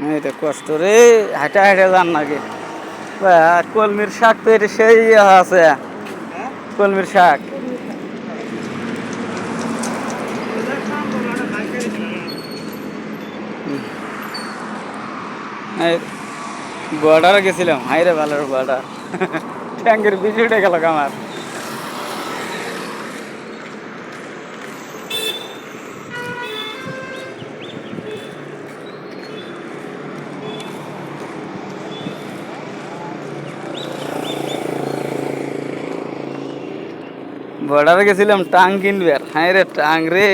এই তো কষ্ট রে, হাঁটা হাঁটা যান নাকি কলমির শাক তো এটা সেই আছে, কলমির শাক। বর্ডারে গেছিলাম, হাইরে ভালোর বর্ডার ট্যাঙ্কের বেশি উঠে গেল আমার। বর্ডারে গেছিলাম টাং কিনবে, হাই রে টাং রে,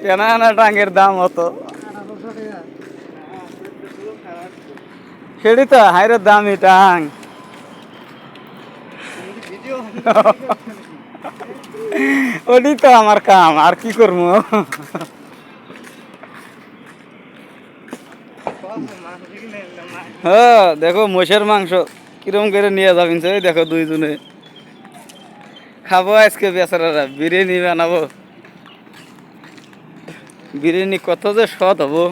কেনা না টাঙ্গের দাম হতো সেটি তো হাইরে দামি টাং। ওটি তো আমার কাম, আর কি করবো। হ্যাঁ দেখো মোষের মাংস কিরম করে নিয়ে যাবেন, দেখো দুইজনে খাবো আজকে বেচারারা, বিরিয়ানি বানাবো। বিরিয়ানি কত যে স্বাদ হবো।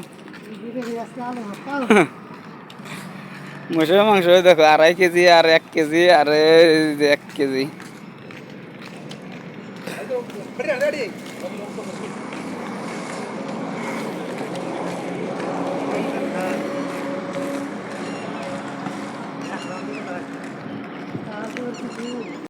মোষের মাংস দেখো 2.5 কেজি আর 1 কেজি আর 1 কেজি।